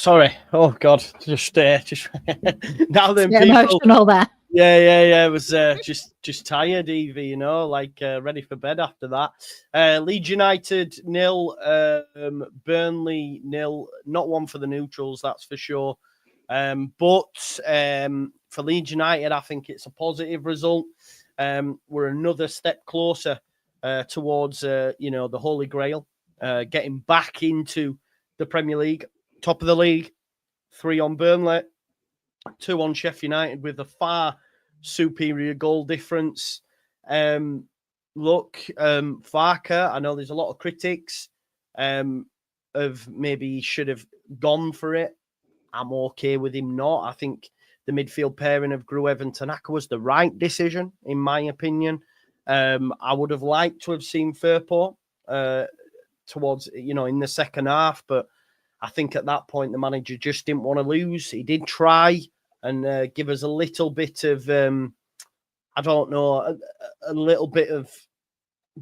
Sorry. Oh God. Just now then, You're people. Emotional there. Yeah. It was just tired, Evie. You know, like ready for bed after that. Leeds United 0, Burnley 0. Not one for the neutrals, that's for sure. But for Leeds United, I think it's a positive result. We're another step closer towards the Holy Grail, getting back into the Premier League, top of the league. 3 on Burnley, 2 on Sheffield United with a far superior goal difference. Farke, I know there's a lot of critics of maybe he should have gone for it. I'm okay with him not. I think the midfield pairing of Gruev and Tanaka was the right decision, in my opinion. I would have liked to have seen Firpo towards, in the second half, but I think at that point the manager just didn't want to lose. He did try and give us a little bit of, a little bit of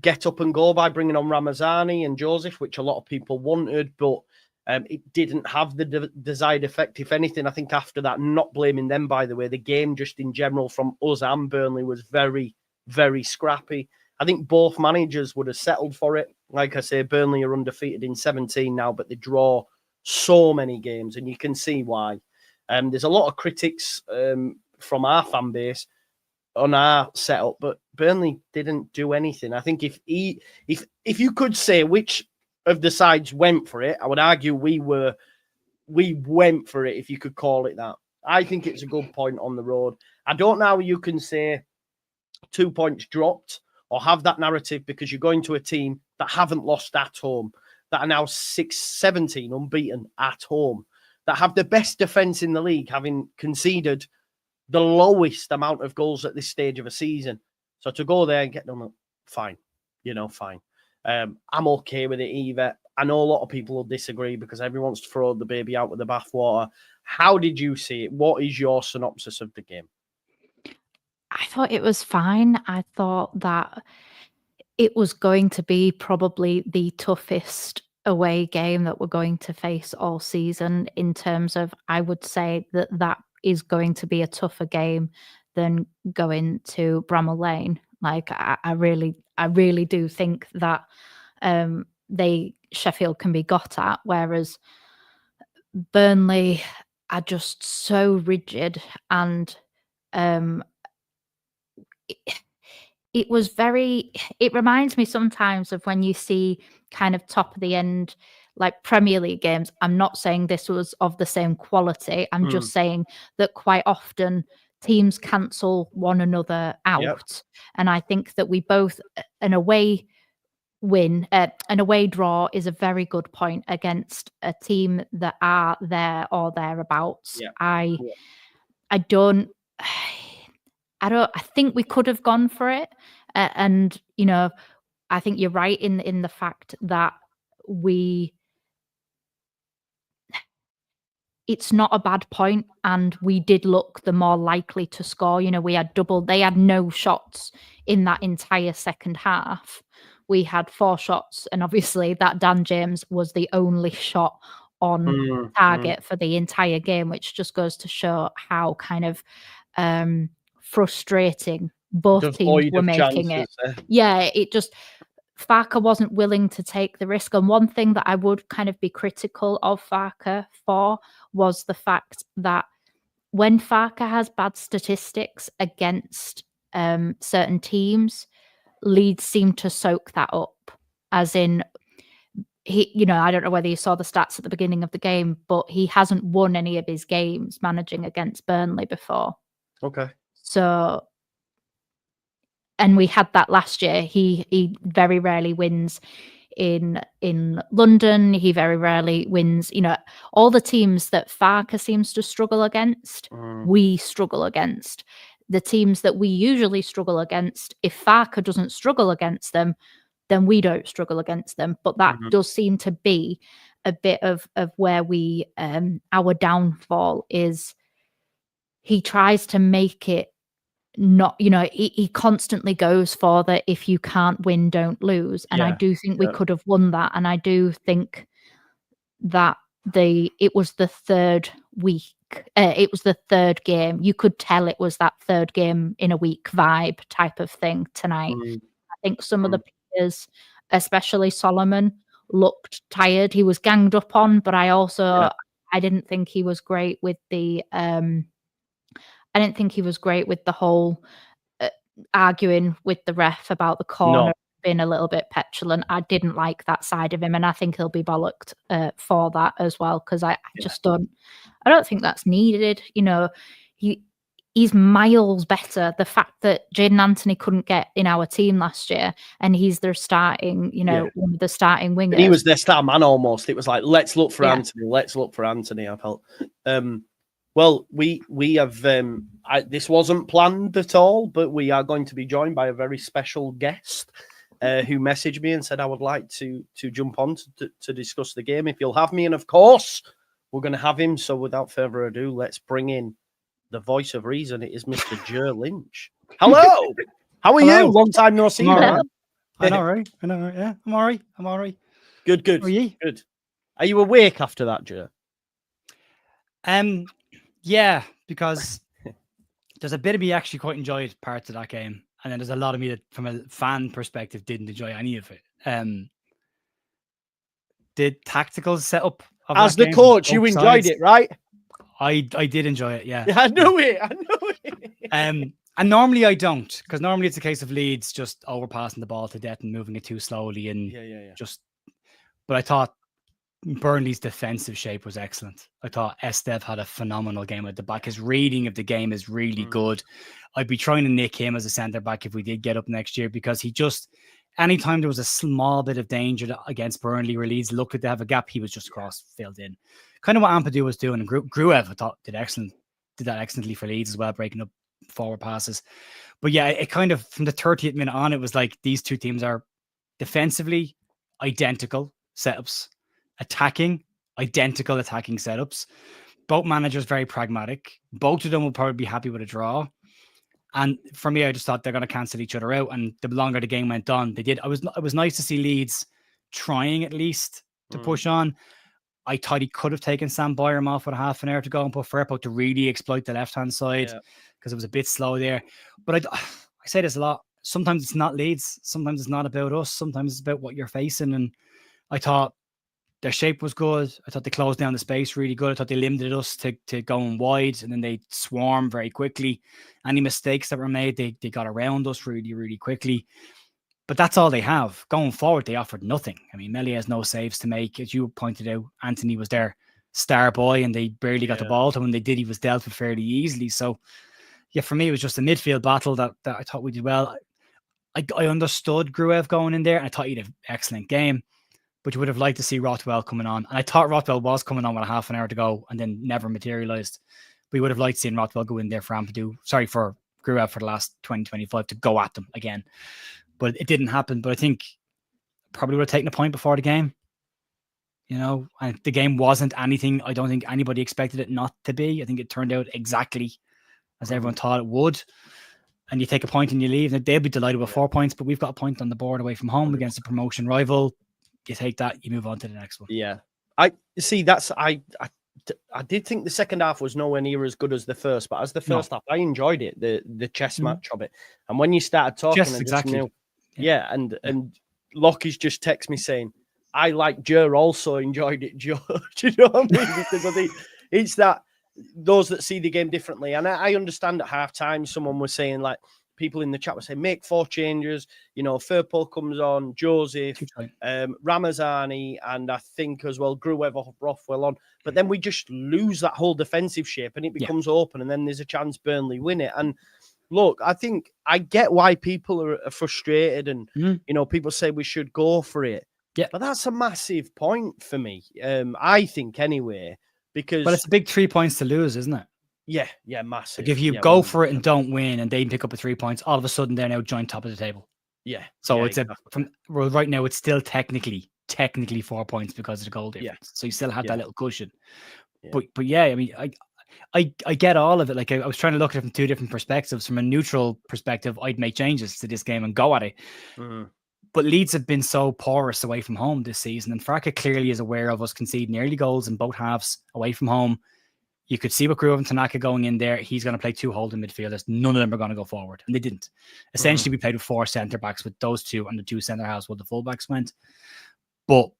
get up and go by bringing on Ramazani and Joseph, which a lot of people wanted, but it didn't have the desired effect. If anything, I think after that, not blaming them, by the way, the game just in general from us and Burnley was very, very scrappy. I think both managers would have settled for it. Like I say, Burnley are undefeated in 17 now, but they draw so many games, and you can see why. There's a lot of critics from our fan base on our setup, but Burnley didn't do anything. I think if you could say which of the sides went for it, I would argue we went for it, if you could call it that. I think it's a good point on the road. I don't know how you can say 2 points dropped or have that narrative, because you're going to a team that haven't lost at home, that are now 17 unbeaten at home, that have the best defence in the league, having conceded the lowest amount of goals at this stage of a season. So to go there and get them, fine. Fine. I'm okay with it, Eva. I know a lot of people will disagree because everyone wants to throw the baby out with the bathwater. How did you see it? What is your synopsis of the game? I thought it was fine. I thought that it was going to be probably the toughest away game that we're going to face all season, in terms of, I would say that is going to be a tougher game than going to Bramall Lane. Like, I really do think that Sheffield can be got at, whereas Burnley are just so rigid, and it reminds me sometimes of when you see kind of top of the end, like Premier League games. I'm not saying this was of the same quality. I'm just saying that quite often teams cancel one another out. Yep. And I think that we both, an away draw is a very good point against a team that are there or thereabouts. Yep. I think we could have gone for it. And, I think you're right in the fact that it's not a bad point, and we did look the more likely to score. We had they had no shots in that entire second half. We had 4 shots, and obviously that Dan James was the only shot on target for the entire game, which just goes to show how kind of frustrating both teams were making it. Yeah, Farke wasn't willing to take the risk. And one thing that I would kind of be critical of Farke for was the fact that when Farke has bad statistics against certain teams, Leeds seem to soak that up. As in, I don't know whether you saw the stats at the beginning of the game, but he hasn't won any of his games managing against Burnley before. Okay. So, and we had that last year. He very rarely wins in London. He very rarely wins. All the teams that Farke seems to struggle against, we struggle against. The teams that we usually struggle against, if Farke doesn't struggle against them, then we don't struggle against them. But that does seem to be a bit of where we our downfall is. He tries to make it not, he constantly goes for the if you can't win, don't lose. And I do think we could have won that. And I do think that it was the third week. It was the third game. You could tell it was that third game in a week vibe type of thing tonight. I think some of the players, especially Solomon, looked tired. He was ganged up on, but I didn't think he was great with the whole arguing with the ref about the corner, being a little bit petulant. I didn't like that side of him, and I think he'll be bollocked for that as well, because I don't think that's needed. You know, he's miles better. The fact that Jadon Anthony couldn't get in our team last year, and he's their starting, one of the starting wingers. And he was their star man almost. It was like, let's look for Anthony. Let's look for Anthony. I felt. Well, we have. This wasn't planned at all, but we are going to be joined by a very special guest who messaged me and said I would like to jump on to discuss the game if you'll have me. And of course, we're going to have him. So without further ado, let's bring in the voice of reason. It is Mr. Joe Lynch. Hello. How are you? Long time no see. I know, right? Yeah, I'm all right. Good. How are you? Good. Are you awake after that, Joe? Yeah, because there's a bit of me actually quite enjoyed parts of that game, and then there's a lot of me that, from a fan perspective, didn't enjoy any of it. The tactical setup of as the coach, you enjoyed it, right? I did enjoy it, yeah. I knew it. And normally I don't, because normally it's a case of Leeds just overpassing the ball to death and moving it too slowly, and But I thought Burnley's defensive shape was excellent. I thought Estev had a phenomenal game at the back. His reading of the game is really good. I'd be trying to nick him as a centre back if we did get up next year, because he just, anytime there was a small bit of danger against Burnley where Leeds looked to have a gap, he was just filled in. Kind of what Ampadu was doing. And Gruev, I thought, did that excellently for Leeds as well, breaking up forward passes. But yeah, it kind of, from the 30th minute on, it was like these two teams are defensively identical setups. Identical attacking setups. Both managers very pragmatic. Both of them will probably be happy with a draw. And for me, I just thought they're going to cancel each other out. And the longer the game went on, they did. It was nice to see Leeds trying at least to push on. I thought he could have taken Sam Byram off with a half an hour to go and put Firpo to really exploit the left-hand side, because it was a bit slow there. But I say this a lot. Sometimes it's not Leeds. Sometimes it's not about us. Sometimes it's about what you're facing. And I thought their shape was good. I thought they closed down the space really good. I thought they limited us to going wide, and then they swarmed very quickly. Any mistakes that were made, they got around us really, really quickly. But that's all they have. Going forward, they offered nothing. I mean, Melly has no saves to make. As you pointed out, Anthony was their star boy, and they barely got the ball to him. When they did, he was dealt with fairly easily. So, yeah, for me, it was just a midfield battle that I thought we did well. I understood Gruev going in there, and I thought he did an excellent game. But you would have liked to see Rothwell coming on. And I thought Rothwell was coming on with a half an hour to go and then never materialized. We would have liked seeing Rothwell go in there for Gruev for the last 20-25 to go at them again. But it didn't happen. But I think probably would have taken a point before the game. And the game wasn't anything I don't think anybody expected it not to be. I think it turned out exactly as everyone thought it would. And you take a point and you leave. And they'll be delighted with 4 points, but we've got a point on the board away from home against a promotion rival. You take that, you move on to the next one. Yeah. I did think the second half was nowhere near as good as the first, but as the first half, I enjoyed it, the chess match of it. And when you started talking, and Lockie's just text me saying, I like Joe also enjoyed it, Joe. Do you know what I mean? Because I think it's that those that see the game differently. And I understand at halftime, someone was saying, like, people in the chat were saying, make 4 changes. Firpo comes on, Joseph, Ramazani, and I think as well, Gruev or Rothwell on. But then we just lose that whole defensive shape and it becomes open, and then there's a chance Burnley win it. And look, I think I get why people are frustrated and, people say we should go for it. Yeah. But that's a massive point for me, I think anyway, because... But it's a big 3 points to lose, isn't it? Yeah, massive. Like if you go for it and don't win and they pick up 3 points, all of a sudden they're now joint top of the table. Yeah. So it's right now it's still technically 4 points because of the goal difference. Yeah. So you still have that little cushion. Yeah. But yeah, I mean, I get all of it. Like I was trying to look at it from 2 different perspectives. From a neutral perspective, I'd make changes to this game and go at it. But Leeds have been so porous away from home this season, and Farke clearly is aware of us conceding early goals in both halves away from home. You could see what Gruev and Tanaka going in there. He's going to play 2 holding midfielders. None of them are going to go forward, and they didn't. Essentially, we played with 4 centre backs with those 2 and the 2 centre halves while the fullbacks went. But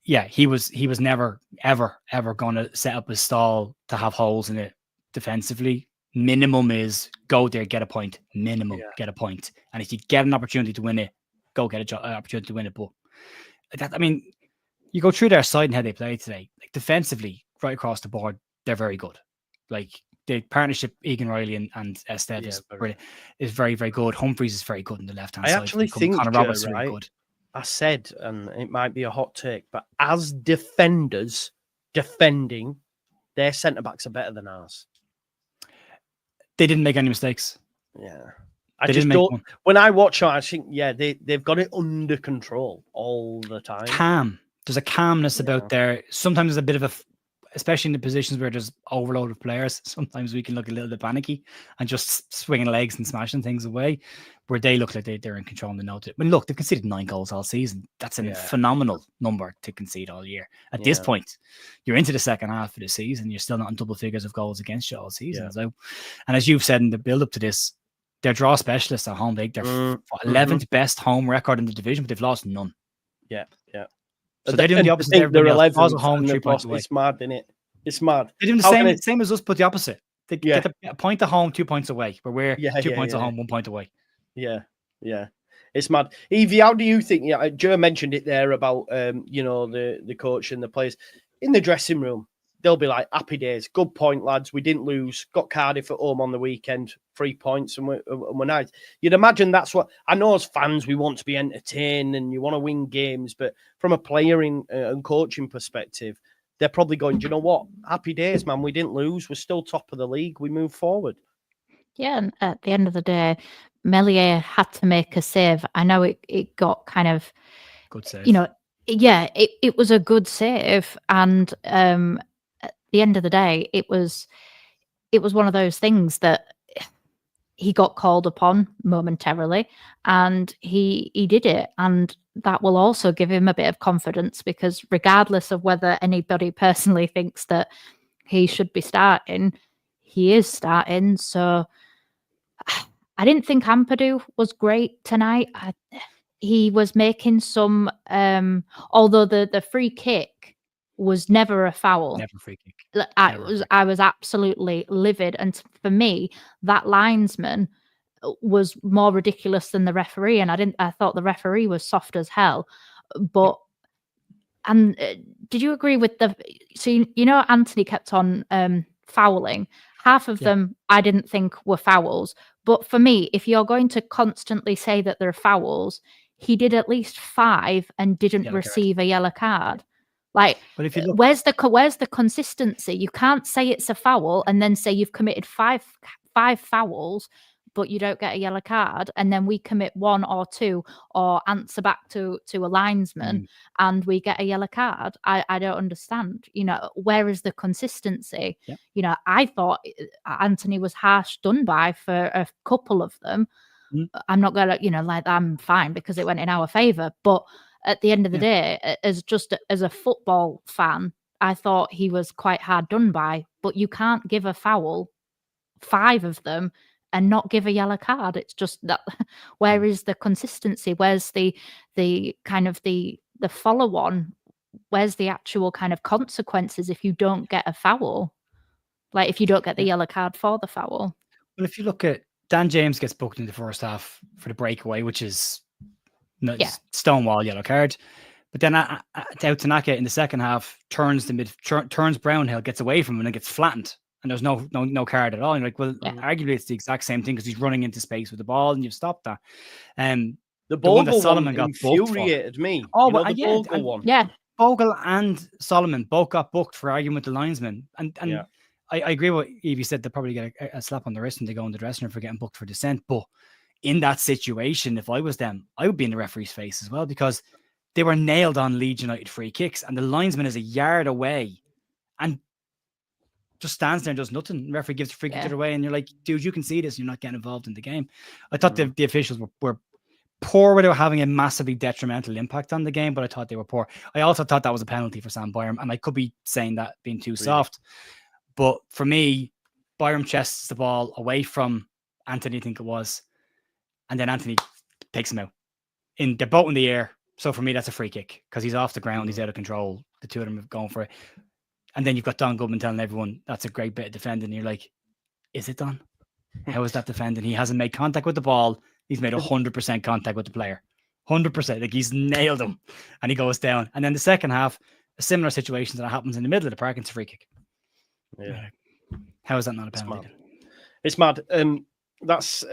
yeah, he was never ever going to set up a stall to have holes in it defensively. Minimum is go there, get a point. Minimum, get a point. And if you get an opportunity to win it, go get an opportunity to win it. But that, I mean, you go through their side and how they play today. Like defensively, right across the board, they're very good. Like the partnership, Egan Riley and Ested is very, very good. Humphreys is very good in the left hand side. I actually think Conor Roberts is right? very good. I said, and it might be a hot take, but as defenders, defending, their centre backs are better than ours. They didn't make any mistakes. Yeah. I just don't. When I watch them, I think, they've got it under control all the time. Calm. There's a calmness about there. Sometimes there's a bit of a, especially in the positions where there's overload of players, sometimes we can look a little bit panicky and just swinging legs and smashing things away, where they look like they're in control and they know it. I mean, look, they've conceded 9 goals all season. That's a phenomenal number to concede all year. At this point, you're into the second half of the season. You're still not in double figures of goals against you all season. Yeah. So, and as you've said in the build up to this, they're draw specialists at home. They're 11th best home record in the division, but they've lost none. Yeah. So they're doing the opposite. They're 11th at home, 3 points away. It's mad, isn't it? It's mad. They're doing the same as us, but the opposite. They get a point at home, 2 points away, where we're 2 points at home, 1 point away. Yeah. It's mad. Evie, how do you think? Yeah, Joe mentioned it there about the coach and the players in the dressing room. They'll be like, happy days, good point, lads. We didn't lose. Got Cardiff at home on the weekend, 3 points, and we're nice. You'd imagine that's what I know. As fans, we want to be entertained and you want to win games, but from a player and coaching perspective, they're probably going, do you know what? Happy days, man. We didn't lose. We're still top of the league. We move forward. Yeah, and at the end of the day, Meslier had to make a save. I know it got kind of good save. It was a good save, and at the end of the day, it was one of those things that he got called upon momentarily, and he did it, and that will also give him a bit of confidence, because regardless of whether anybody personally thinks that he should be starting, he is starting. So I didn't think Ampadu was great tonight. He was making some, although the free kick was never a foul. Never free kick. I was absolutely livid, and for me, that linesman was more ridiculous than the referee, and I thought the referee was soft as hell. But and did you agree with so Anthony kept on fouling? Half of them I didn't think were fouls, but for me, if you're going to constantly say that they're fouls, he did at least 5 and didn't receive a yellow card. Like, but if you look, where's the consistency? You can't say it's a foul and then say you've committed five fouls, but you don't get a yellow card, and then we commit 1 or 2 or answer back to a linesman and we get a yellow card. I don't understand. Where is the consistency? Yeah. I thought Anthony was harsh done by for a couple of them. I'm not gonna, I'm fine because it went in our favour, but at the end of the day, as a football fan, I thought he was quite hard done by. But you can't give a foul, 5 of them, and not give a yellow card. It's just that. Where is the consistency? Where's the kind of the follow on? Where's the actual kind of consequences if you don't get a foul? Like if you don't get the yellow card for the foul. Well, if you look at Dan James gets booked in the first half for the breakaway, which is stonewall yellow card. But then Tanaka in the second half turns Brownhill, gets away from him and gets flattened. And there's no card at all. And you're like, well, arguably it's the exact same thing because he's running into space with the ball and you've stopped that. The one that Solomon got infuriated me. The Bogle one. Yeah. Bogle and Solomon both got booked for arguing with the linesman. And I agree with what Evie said. They probably get a slap on the wrist and they go in the dressing room for getting booked for dissent. But in that situation, if I was them, I would be in the referee's face as well, because they were nailed on Leeds United free kicks and the linesman is a yard away and just stands there and does nothing. The referee gives the free kick the other way and you're like, dude, you can see this. You're not getting involved in the game. I thought the officials were poor without having a massively detrimental impact on the game, but I thought they were poor. I also thought that was a penalty for Sam Byram, and I could be saying that being too soft. But for me, Byram chests the ball away from Anthony, I think it was, and then Anthony takes him out. They're both in the air. So for me, that's a free kick because he's off the ground, he's out of control. The two of them have gone for it. And then you've got Don Goodman telling everyone that's a great bit of defending. And you're like, is it Don? How is that defending? He hasn't made contact with the ball. He's made 100% contact with the player. 100%. Like he's nailed him. And he goes down. And then the second half, a similar situation that happens in the middle of the park, it's a free kick. Yeah. How is that not a penalty? It's mad. That's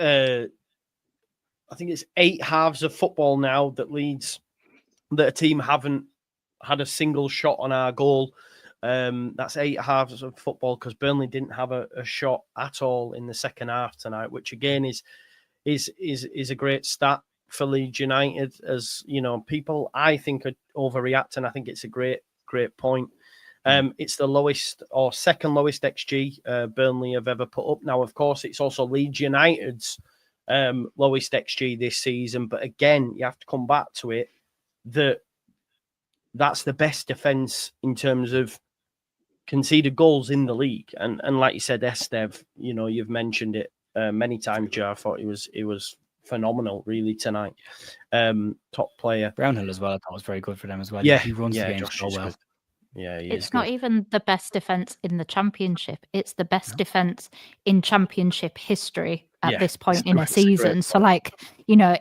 I think it's 8 halves of football now that a team haven't had a single shot on our goal. That's 8 halves of football because Burnley didn't have a shot at all in the second half tonight, which again is a great stat for Leeds United. As you know, people I think are overreacting. I think it's a great point. It's the lowest or second lowest XG Burnley have ever put up. Now, of course, it's also Leeds United's lowest XG this season. But again, you have to come back to it that's the best defense in terms of conceded goals in the league. And like you said, Estev, you know, you've mentioned it many times, Joe. I thought it was phenomenal, really, tonight. Top player. Brownhill as well, I thought was very good for them as well. Yeah, he runs the game so well. Good. Yeah, it's not even the best defense in the Championship. It's the best defense in Championship history at this point in a season. So, like, you know,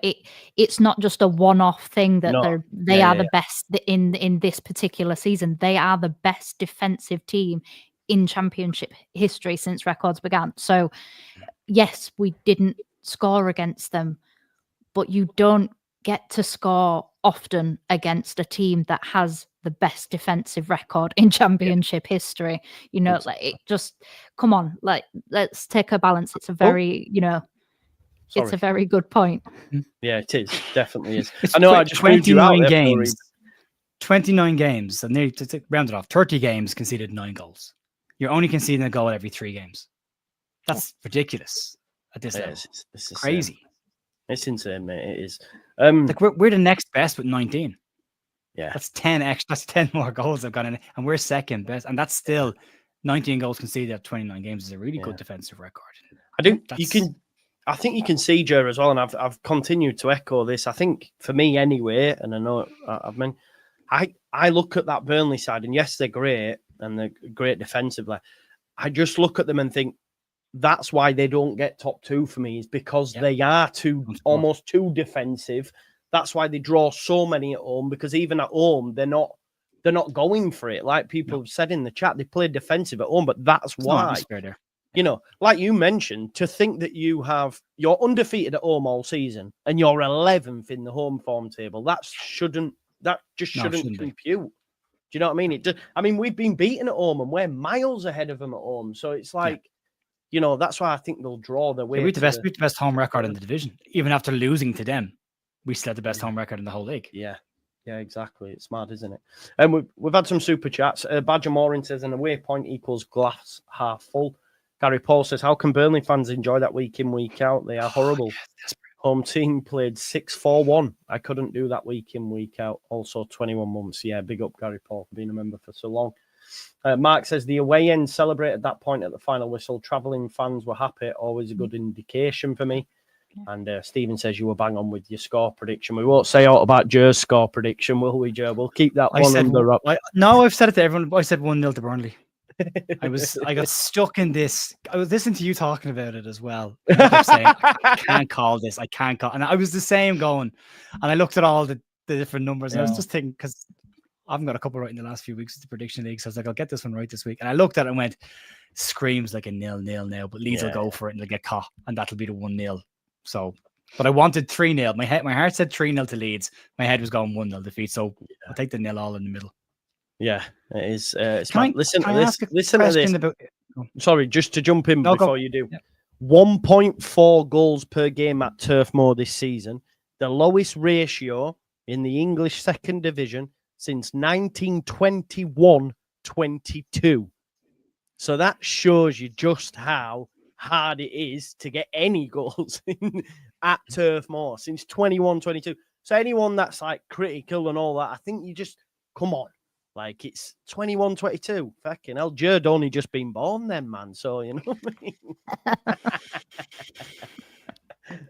it's not just a one-off thing that they are the best in this particular season. They are the best defensive team in Championship history since records began. So, yes, we didn't score against them, but you don't get to score often against a team that has the best defensive record in Championship history. You know, like it just come on, like let's take a balance. It's a very, it's a very good point. Yeah, it is. Definitely is. It's I know I just 29 games. 29 games. And nearly to round it off, 30 games conceded 9 goals. You're only conceding a goal every 3 games. That's ridiculous at this level. It's crazy. It's insane, mate. It is. Like we're the next best with 19. Yeah, that's 10 extra. That's 10 more goals I've got in it, and we're second best. And that's still 19 goals conceded at 29 games is a really good defensive record. I think you can see, Joe, as well, and I've continued to echo this. I think for me anyway, and I know I look at that Burnley side, and yes, they're great and they're great defensively. I just look at them and think that's why they don't get top 2 for me, is because they are almost too defensive. That's why they draw so many at home, because even at home, they're not going for it. Like people have said in the chat, they play defensive at home, but that's why. You know, like you mentioned, to think that you're undefeated at home all season and you're 11th in the home form table, that shouldn't compute. Do you know what I mean? We've been beaten at home and we're miles ahead of them at home. So it's like, you know, that's why I think they'll draw their way. We have the best home record in the division, even after losing to them. We still had the best home record in the whole league. Yeah, exactly. It's mad, isn't it? And we've had some super chats. Badger Morin says an away point equals glass half full. Gary Paul says, how can Burnley fans enjoy that week in, week out? They are horrible. Home team played 6-4-1. I couldn't do that week in, week out. Also 21 months. Yeah, big up Gary Paul for being a member for so long. Mark says the away end celebrated that point at the final whistle. Travelling fans were happy. Always a good indication for me. And Stephen says you were bang on with your score prediction. We won't say out about Joe's score prediction, will we, Joe? We'll keep that one under wraps. No, I've said it to everyone. I said 1-0 to Burnley. I got stuck in this. I was listening to you talking about it as well. I kept saying, I can't call this. I can't call. And I was the same going. And I looked at all the different numbers. And I was just thinking, because I haven't got a couple right in the last few weeks of the prediction league. So I was like, I'll get this one right this week. And I looked at it and went, screams like a 0-0 now. But Leeds will go for it and they'll get caught. And that'll be the 1-0. So, but I wanted 3-0. My heart said 3-0 to Leeds. My head was going 1-0 defeat. So I'll take the 0 all in the middle. Yeah, it is. Listen to this. Sorry, just to jump in before you do. Yeah. 1.4 goals per game at Turf Moor this season. The lowest ratio in the English second division since 1921-22. So that shows you just how hard it is to get any goals at Turf Moor since 21-22. So anyone that's like critical and all that, I think you just come on. Like it's 21-22. Fucking hell, Judd only just been born then, man. So you know what I mean.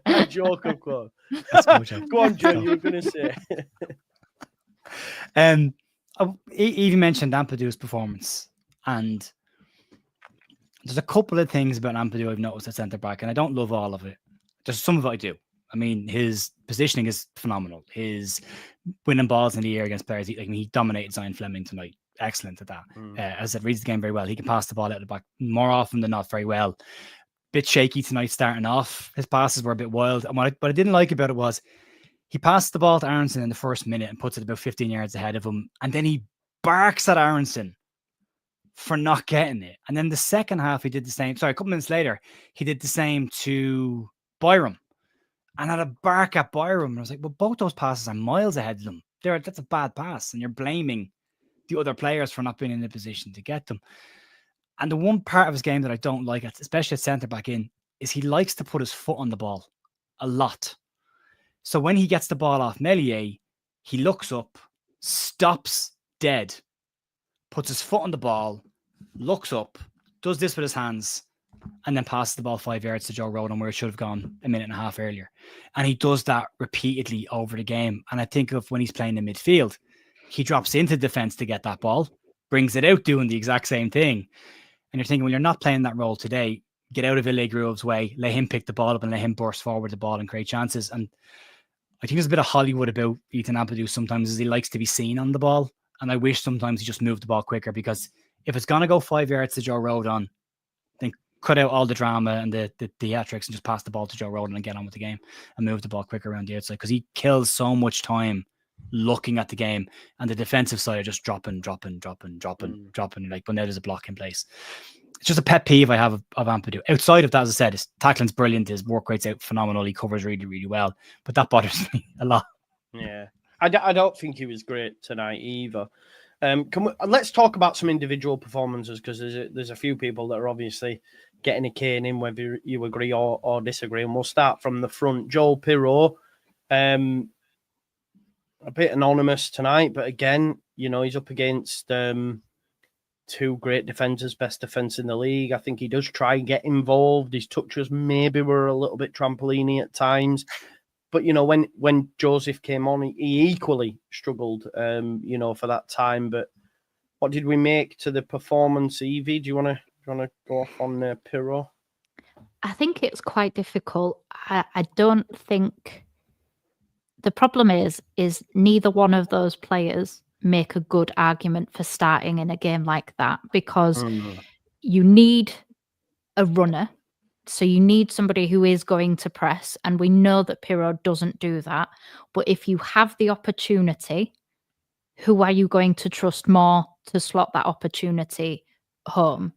A joke, of course. Go on, Judd. You were gonna say. Evie mentioned Ampadu's performance, and there's a couple of things about Ampadu I've noticed at centre back, and I don't love all of it. There's some of it I do. I mean, his positioning is phenomenal. His winning balls in the air against players, he dominated Zion Fleming tonight. Excellent at that. As I reads the game very well, he can pass the ball out of the back more often than not very well. Bit shaky tonight starting off. His passes were a bit wild. And what I didn't like about it was he passed the ball to Aronson in the first minute and puts it about 15 yards ahead of him. And then he barks at Aronson for not getting it. And then the second half, he did the same. Sorry, a couple minutes later, he did the same to Byram. And had a bark at Byram. And I was like, well, both those passes are miles ahead of them. That's a bad pass. And you're blaming the other players for not being in a position to get them. And the one part of his game that I don't like, especially at centre-back is he likes to put his foot on the ball a lot. So when he gets the ball off Meslier, he looks up, stops dead, puts his foot on the ball, looks up, does this with his hands, and then passes the ball 5 yards to Joe Rodon where it should have gone a minute and a half earlier. And he does that repeatedly over the game. And I think of when he's playing in midfield, he drops into defense to get that ball, brings it out doing the exact same thing. And you're thinking, well, you're not playing that role today. Get out of Ville Groove's way, let him pick the ball up and let him burst forward the ball and create chances. And I think there's a bit of Hollywood about Ethan Ampadu sometimes, is he likes to be seen on the ball. And I wish sometimes he just moved the ball quicker, because if it's going to go 5 yards to Joe Rodon, then cut out all the drama and the theatrics and just pass the ball to Joe Rodon and get on with the game and move the ball quicker around the outside, because he kills so much time looking at the game, and the defensive side are just dropping. Like, but now there's a block in place. It's just a pet peeve I have of Ampadu. Outside of that, as I said, his tackling's brilliant, his work rate's out phenomenal, he covers really, really well, but that bothers me a lot. Yeah, I don't think he was great tonight either. Let's talk about some individual performances, because there's a few people that are obviously getting a cane in, whether you agree or disagree. And we'll start from the front. Joel Pirro, a bit anonymous tonight, but again, he's up against two great defenders, best defense in the league. I think he does try and get involved. His touches maybe were a little bit trampoliny at times. But, when Joseph came on, he equally struggled, for that time. But what did we make to the performance, Evie? Do you want to go off on Pirro? I think it's quite difficult. I don't think... The problem is neither one of those players make a good argument for starting in a game like that, because you need a runner. So you need somebody who is going to press, and we know that Pirro doesn't do that. But if you have the opportunity, who are you going to trust more to slot that opportunity home?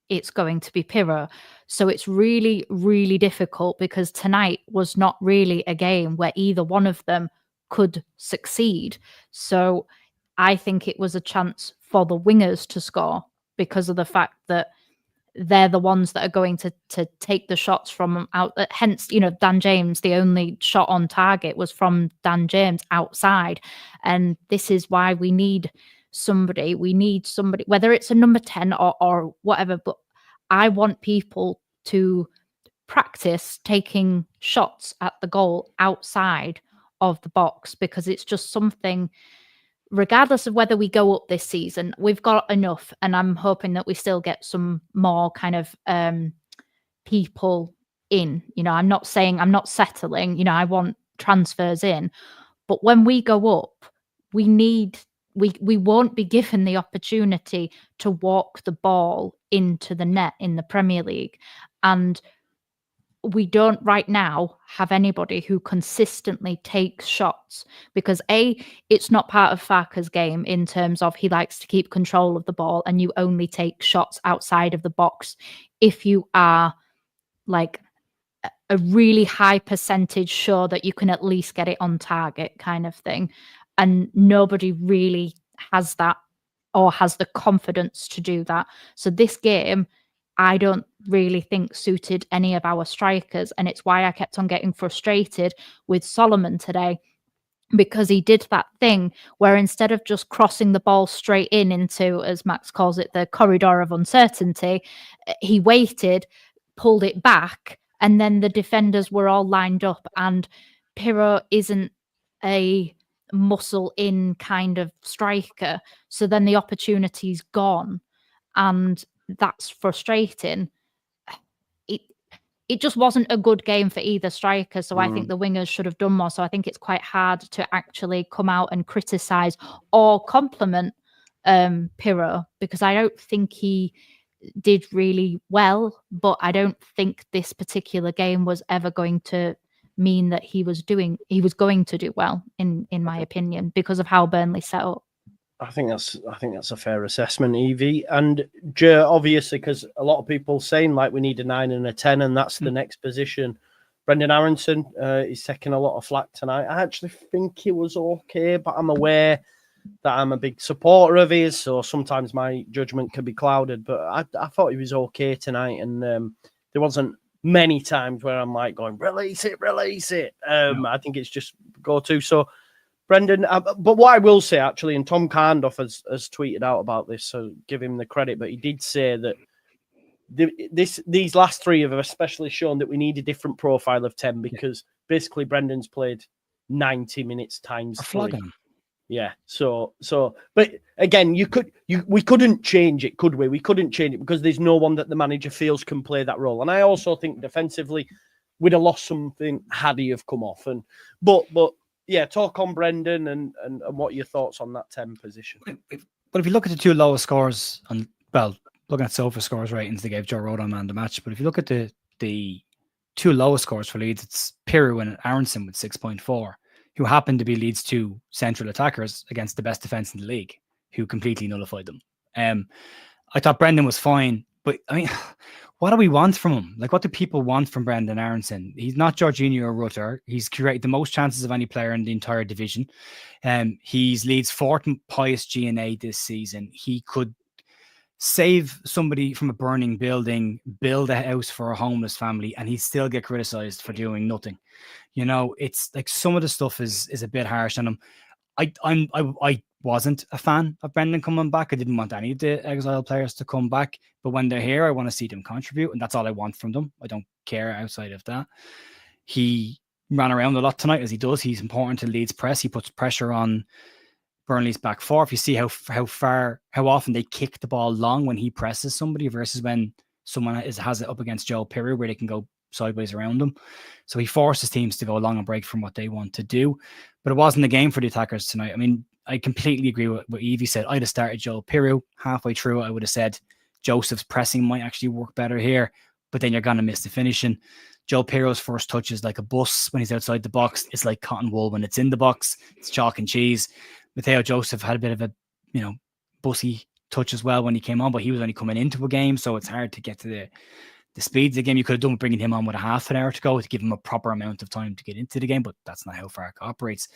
It's going to be Pirro. So it's really, really difficult, because tonight was not really a game where either one of them could succeed. So I think it was a chance for the wingers to score, because of the fact that they're the ones that are going to take the shots from out. Hence, Dan James, the only shot on target was from Dan James outside. And this is why we need somebody, whether it's a number 10 or whatever, but I want people to practice taking shots at the goal outside of the box, because it's just something, regardless of whether we go up this season, we've got enough, and I'm hoping that we still get some more kind of people in. I'm not settling, I want transfers in, but when we go up, we won't be given the opportunity to walk the ball into the net in the Premier League. And we don't right now have anybody who consistently takes shots, because it's not part of Farke's game in terms of he likes to keep control of the ball, and you only take shots outside of the box if you are like a really high percentage sure that you can at least get it on target kind of thing. And nobody really has that or has the confidence to do that. So this game, I don't really think suited any of our strikers. And it's why I kept on getting frustrated with Solomon today, because he did that thing where instead of just crossing the ball straight into, as Max calls it, the corridor of uncertainty, he waited, pulled it back, and then the defenders were all lined up. And Pirro isn't a muscle in kind of striker, so then the opportunity's gone, and that's frustrating. It just wasn't a good game for either striker. So I think the wingers should have done more. So I think it's quite hard to actually come out and criticise or compliment Pirro, because I don't think he did really well, but I don't think this particular game was ever going to mean that he was going to do well, in my opinion, because of how Burnley set up. I think that's a fair assessment, Evie. And obviously, because a lot of people saying like we need a 9 and a 10, and that's the next position. Brendan Aronson is taking a lot of flack tonight. I actually think he was okay, but I'm aware that I'm a big supporter of his, so sometimes my judgment can be clouded. But I thought he was okay tonight, and there wasn't many times where I'm like going, release it. I think it's just go to. So Brendan, but what I will say actually, and Tom Carndoff has tweeted out about this, so give him the credit, but he did say that these last three have especially shown that we need a different profile of 10, because basically Brendan's played 90 minutes times 3. Yeah. So, but again, we couldn't change it, could we? We couldn't change it because there's no one that the manager feels can play that role. And I also think defensively, we'd have lost something had he have come off. But yeah, talk on Brendan and what your thoughts on that 10 position. But if you look at the two lowest scores, looking at Sofa scores ratings, they gave Joe Rodon man the match. But if you look at the two lowest scores for Leeds, it's Pirro and Aronson with 6.4. who happened to be Leeds' two central attackers against the best defence in the league, who completely nullified them. I thought Brendan was fine, but I mean, what do we want from him? Like, what do people want from Brendan Aronson? He's not Jorginho or Rutter. He's created the most chances of any player in the entire division. He's Leeds' fourth highest GNA this season. He could save somebody from a burning building, build a house for a homeless family, and he'd still get criticised for doing nothing. You know, it's like some of the stuff is a bit harsh on him. I wasn't a fan of Brendan coming back. I didn't want any of the exiled players to come back, but when they're here, I want to see them contribute, and that's all I want from them. I don't care outside of that. He ran around a lot tonight, as he does. He's important to Leeds press. He puts pressure on Burnley's back four. If you see how often they kick the ball long when he presses somebody versus when someone has it up against Joe Pirro, where they can go sideways around them. So he forces teams to go long and break from what they want to do. But it wasn't a game for the attackers tonight. I mean, I completely agree with what Evie said. I'd have started Joe Pirro. Halfway through, I would have said Joseph's pressing might actually work better here, but then you're going to miss the finishing. Joe Pirro's first touch is like a bus when he's outside the box. It's like cotton wool when it's in the box. It's chalk and cheese. Matteo Joseph had a bit of a, bussy touch as well when he came on, but he was only coming into a game, so it's hard to get to the speed of the game. You could have done bringing him on with a half an hour to go to give him a proper amount of time to get into the game, but that's not how Farke operates.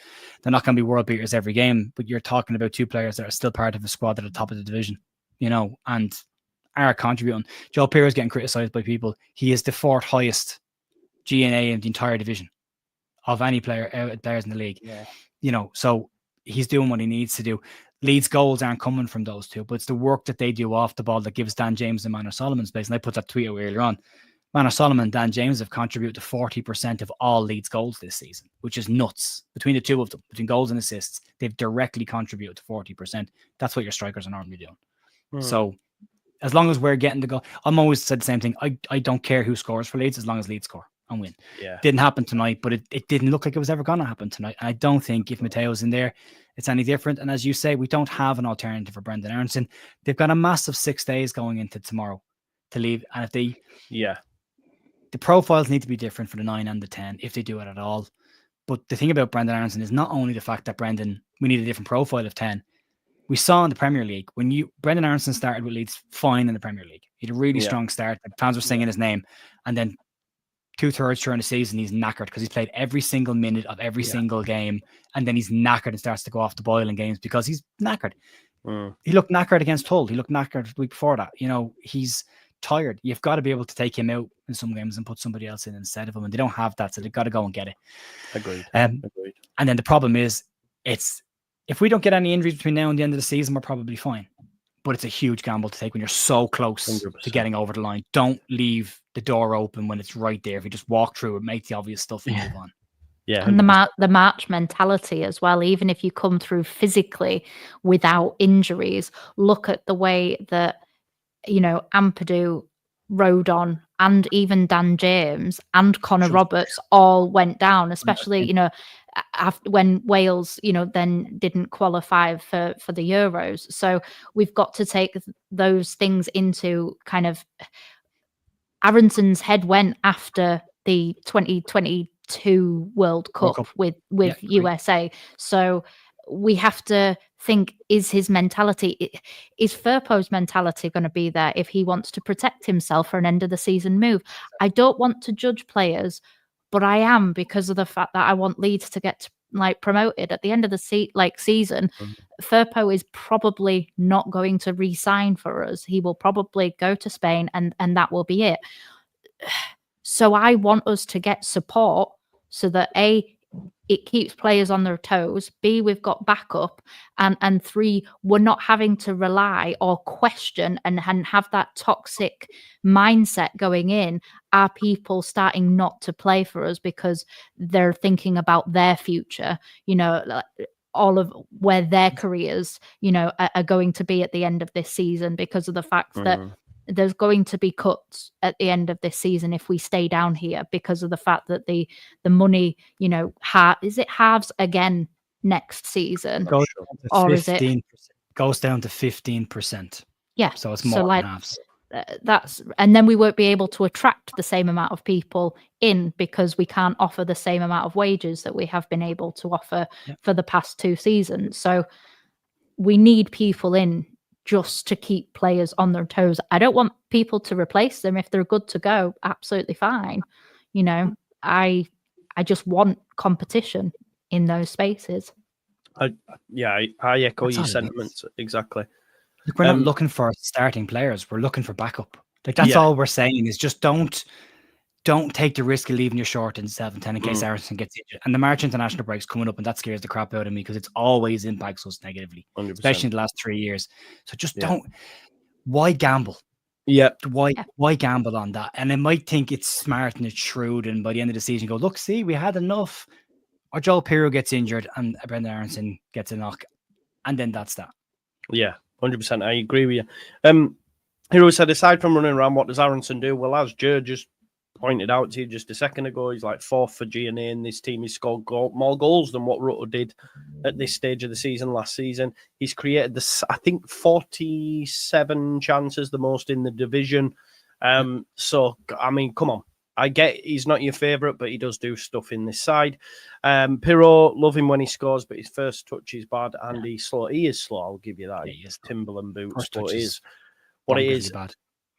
They're not going to be world beaters every game, but you're talking about two players that are still part of a squad at the top of the division, and are contributing. Joe Pirro is getting criticised by people. He is the fourth highest GNA in the entire division of any players in the league. Yeah. So he's doing what he needs to do. Leeds goals aren't coming from those two, but it's the work that they do off the ball that gives Dan James and Manor Solomon space. And I put that tweet out earlier on. Manor Solomon and Dan James have contributed to 40% of all Leeds goals this season, which is nuts. Between the two of them, between goals and assists, they've directly contributed to 40%. That's what your strikers are normally doing. So as long as we're getting the goal, I'm always said the same thing. I don't care who scores for Leeds as long as Leeds score and win. Yeah. Didn't happen tonight, but it didn't look like it was ever going to happen tonight. And I don't think if Matteo's in there, it's any different. And as you say, we don't have an alternative for Brendan Aronson. They've got a massive 6 days going into tomorrow to leave. And if the profiles need to be different for the 9 and the 10, if they do it at all. But the thing about Brendan Aronson is not only the fact that we need a different profile of 10. We saw in the Premier League, Brendan Aronson started with Leeds fine in the Premier League. He had a really strong start. The fans were singing his name. And then 2/3 during the season, he's knackered because he's played every single minute of every single game. And then he's knackered and starts to go off the boil in games because he's knackered. He looked knackered against Hull. He looked knackered the week before that. He's tired. You've got to be able to take him out in some games and put somebody else in instead of him. And they don't have that, so they've got to go and get it. Agreed. Agreed. And then the problem is, if we don't get any injuries between now and the end of the season, we're probably fine. But it's a huge gamble to take when you're so close 100%. to getting over the line. Don't leave the door open when it's right there. If you just walk through it, make the obvious stuff and move on. Yeah, and the March mentality as well. Even if you come through physically without injuries, look at the way that, you know, Ampadu, Rodon, and even Dan James and Connor Roberts all went down, especially, you know, after when Wales, you know, then didn't qualify for the Euros. So we've got to take those things into kind of. Aaronson's head went after the 2022 World Cup with USA. So we have to think, is his mentality, is Firpo's mentality going to be there if he wants to protect himself for an end of the season move? I don't want to judge players, but I am, because of the fact that I want Leeds to get promoted at the end of the season. Firpo is probably not going to re-sign for us. He will probably go to Spain and that will be it. So I want us to get support so that A, it keeps players on their toes, B, we've got backup, and 3, we're not having to rely or question and have that toxic mindset going in. Are people starting not to play for us because they're thinking about their future, you know, all of where their careers, you know, are going to be at the end of this season, because of the fact that there's going to be cuts at the end of this season if we stay down here, because of the fact that the money, you know, is it halves again next season? Or is it goes down to 15%? Yeah. So it's more than halves. And then we won't be able to attract the same amount of people in, because we can't offer the same amount of wages that we have been able to offer for the past 2 seasons. So we need people in just to keep players on their toes. I don't want people to replace them. If they're good to go, absolutely fine. You know, I just want competition in those spaces. I echo your sentiments exactly. Look, we're not looking for starting players. We're looking for backup. Like, that's all we're saying, is just don't take the risk of leaving your short in 7-10 in case Aronson gets injured. And the March international break's coming up, and that scares the crap out of me, because it's always impacts us negatively, 100%. especially in the last 3 years. So just don't. Why gamble? Yeah. Why gamble on that? And I might think it's smart and it's shrewd, and by the end of the season, go, look, see, we had enough. Or Joel Pirro gets injured and Brendan Aronson gets a knock, and then that's that. Yeah. 100%. I agree with you. Hero said, aside from running around, what does Aronson do? Well, as Joe just pointed out to you just a second ago, he's like 4th for GNA, and this team has scored more goals than what Rutter did at this stage of the season last season. He's created I think 47 chances, the most in the division. So, I mean, come on. I get he's not your favourite, but he does do stuff in this side. Pirro, love him when he scores, but his first touch is bad, and he's slow. He is slow, I'll give you that. Yeah, he is Timberland boots, first but touch it is is what it is. Bad.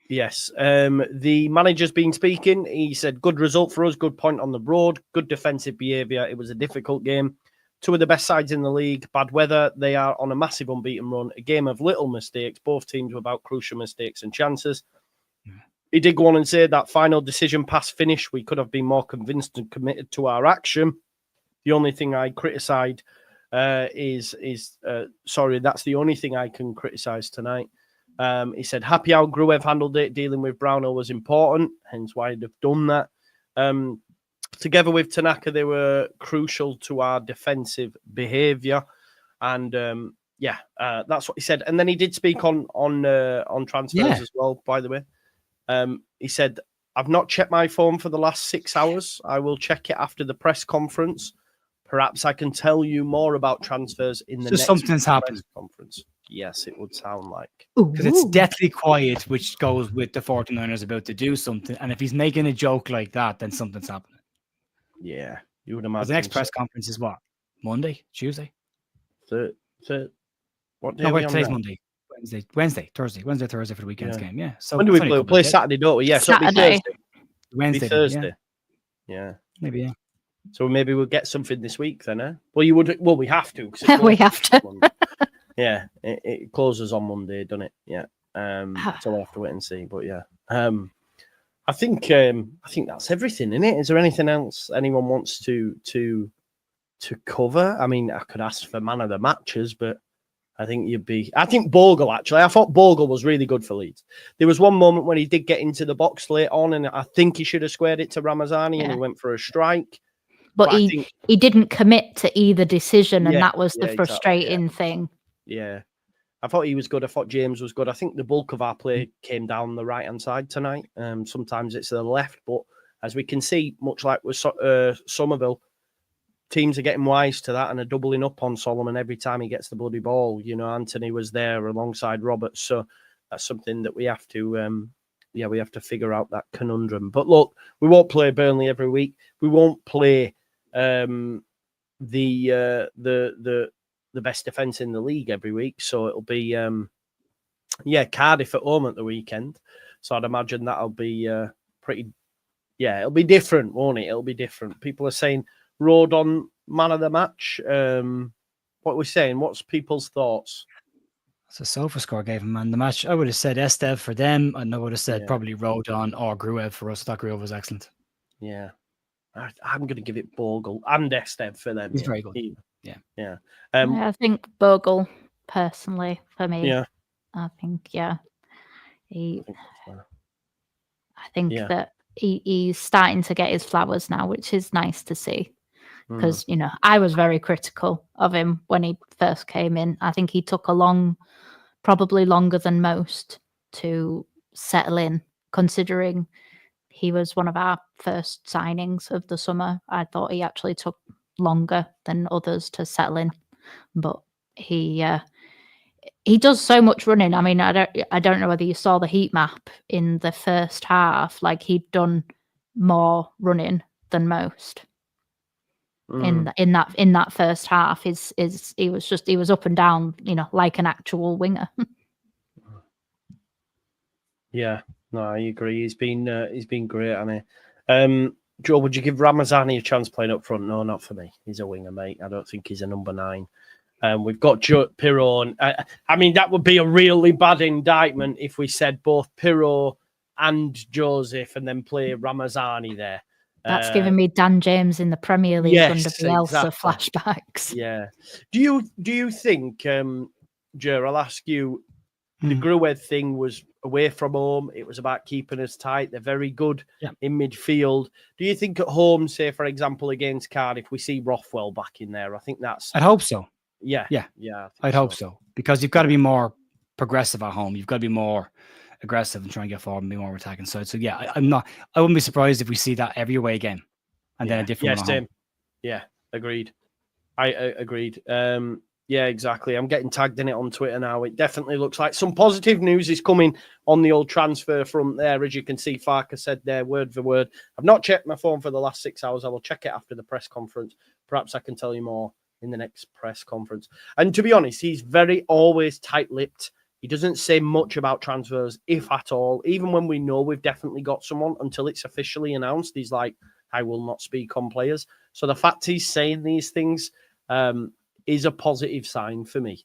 Yes. The manager's been speaking. He said, good result for us, good point on the road, good defensive behaviour. It was a difficult game. 2 of the best sides in the league. Bad weather. They are on a massive unbeaten run. A game of little mistakes. Both teams were about crucial mistakes and chances. He did go on and say that final decision pass finish, we could have been more convinced and committed to our action. The only thing I criticise sorry, that's the only thing I can criticise tonight. He said, happy how Gruev handled it. Dealing with Brownhill was important, hence why they've done that. Together with Tanaka, they were crucial to our defensive behaviour. And that's what he said. And then he did speak on transfers as well, by the way. He said, I've not checked my phone for the last 6 hours. I will check it after the press conference. Perhaps I can tell you more about transfers in the next something's press happened. Conference. Yes, it would sound like. Because it's deathly quiet, which goes with the 49ers about to do something. And if he's making a joke like that, then something's happening. Yeah, you would imagine. The next press conference is what? Monday? Tuesday? What day no, wait, today's Monday. Wednesday, Thursday for the weekend's game. Yeah. So when do we play? We play Saturday, don't we? Yeah, Saturday. So Wednesday. Thursday. Yeah. Maybe, yeah. So maybe we'll get something this week then, eh? Well, we have to. We have to. Yeah, it closes on Monday, doesn't it? Yeah. So we'll have to wait and see. But yeah. I think that's everything, isn't it? Is there anything else anyone wants to cover? I mean, I could ask for man of the matches, but I think Bogle, actually. I thought Bogle was really good for Leeds. There was one moment when he did get into the box late on, and I think he should have squared it to Ramazani, and he went for a strike. But he didn't commit to either decision, and that was the frustrating thing. Yeah. I thought he was good. I thought James was good. I think the bulk of our play came down the right-hand side tonight. Sometimes it's the left, but as we can see, much like with Somerville, teams are getting wise to that and are doubling up on Solomon every time he gets the bloody ball. You know, Anthony was there alongside Roberts, so that's something that we have to, we have to figure out that conundrum. But look, we won't play Burnley every week. We won't play the best defence in the league every week. So it'll be, Cardiff at home at the weekend. So I'd imagine that'll be it'll be different, won't it? It'll be different. People are saying Rodon man of the match. What are we saying? What's people's thoughts? So SofaScore gave him man of the match. I would have said Estev for them, and I would have said probably Rodon or Gruev for us. I thought Gruev was excellent. Yeah. I'm going to give it Bogle and Estev for them. He's very good. Yeah. I think Bogle, personally, for me. Yeah. I think, I think that he's starting to get his flowers now, which is nice to see. Because, I was very critical of him when he first came in. I think he took probably longer than most to settle in, considering he was one of our first signings of the summer. I thought he actually took longer than others to settle in, but he does so much running. I mean, I don't know whether you saw the heat map in the first half. Like, he'd done more running than most in that first half. He was up and down, like an actual winger. Yeah, no, I agree. He's been great, hasn't he? Joe, would you give Ramazani a chance playing up front? No, not for me. He's a winger, mate. I don't think he's a number 9. We've got Pirro. I mean, that would be a really bad indictment if we said both Pirro and Joseph and then play Ramazani there. That's giving me Dan James in the Premier League under Bielsa flashbacks. Yeah. Do you think, Joe, I'll ask you, the Gruev thing was away from home. It was about keeping us tight. They're very good in midfield. Do you think at home, say, for example, against Cardiff, we see Rothwell back in there? I think that's... I'd hope so. Yeah. I'd hope so. Because you've got to be more progressive at home. You've got to be more aggressive and try and get forward and be more attacking side. So, I wouldn't be surprised if we see that every away game and then a different one at home. Yeah, agreed. I agreed. Yeah, exactly. I'm getting tagged in it on Twitter now. It definitely looks like some positive news is coming on the old transfer front there. As you can see, Farker said there, word for word. I've not checked my phone for the last 6 hours. I will check it after the press conference. Perhaps I can tell you more in the next press conference. And to be honest, he's always tight-lipped. He doesn't say much about transfers, if at all. Even when we know we've definitely got someone, until it's officially announced, he's like, I will not speak on players. So the fact he's saying these things is a positive sign for me.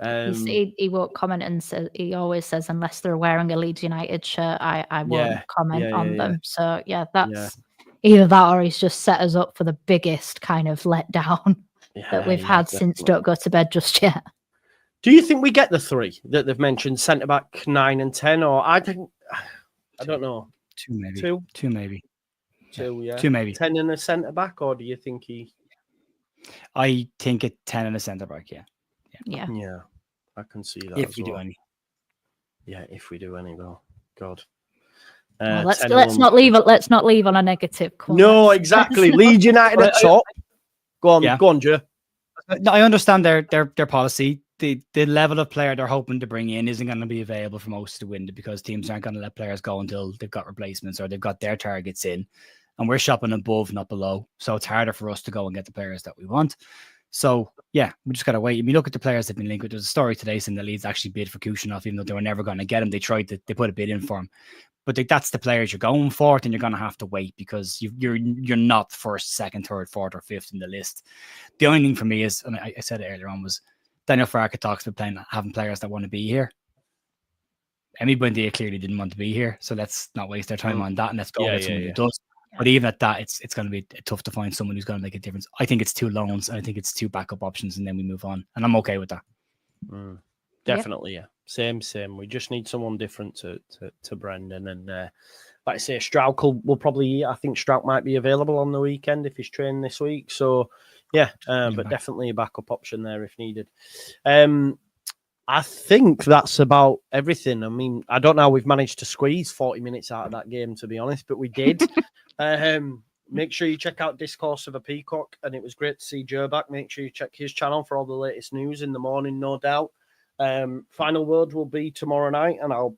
He won't comment, and he always says, unless they're wearing a Leeds United shirt, I won't comment on them. So, that's either that or he's just set us up for the biggest kind of letdown that we've had since Don't Go to Bed Just Yet. Do you think we get the 3 that they've mentioned, centre-back 9 and 10? Or I don't know. 2 maybe. 2? 2 maybe. 2, yeah. 2 maybe. 10 and a centre-back, or do you think he... I think a 10 and a centre-back, Yeah, I can see that. If we do any. Yeah, if we do any, well, God. Well, let's not leave on a negative comment. No, exactly. Leeds United at top. Go on, Joe. No, I understand their policy. The level of player they're hoping to bring in isn't going to be available for most of the window because teams aren't going to let players go until they've got replacements or they've got their targets in. And we're shopping above, not below. So it's harder for us to go and get the players that we want. So, we just got to wait. If you look at the players that have been linked with, there's a story today saying the Leeds actually bid for Kushinoff, even though they were never going to get him. They put a bid in for him. But that's the players you're going for, then you're going to have to wait because you're not first, second, third, fourth, or fifth in the list. The only thing for me is, and I said it earlier on, was Daniel Farke talks about having players that want to be here. Emi Buendia clearly didn't want to be here, so let's not waste our time on that, and let's go with someone who does. But even at that, it's going to be tough to find someone who's going to make a difference. I think it's 2 loans. I think it's 2 backup options, and then we move on. And I'm okay with that. Definitely, yeah. Same. We just need someone different to Brendan. And like I say, Strauch will probably, I think Strauch might be available on the weekend if he's training this week. So, yeah, but definitely a backup option there if needed. I think that's about everything. I mean, I don't know how we've managed to squeeze 40 minutes out of that game, to be honest, but we did. Make sure you check out Discourse of a Peacock, and it was great to see Joe back. Make sure you check his channel for all the latest news in the morning, no doubt. Final word will be tomorrow night, and there'll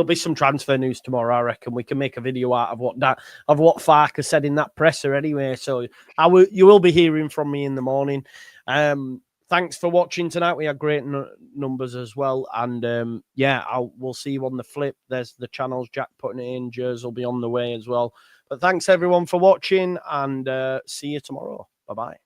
be some transfer news tomorrow. I reckon we can make a video out of what Farker said in that presser anyway. So you will be hearing from me in the morning. Thanks for watching tonight. We had great numbers as well. And we'll see you on the flip. There's the channels, Jack putting it in. Jers will be on the way as well. But thanks everyone for watching, and see you tomorrow. Bye-bye.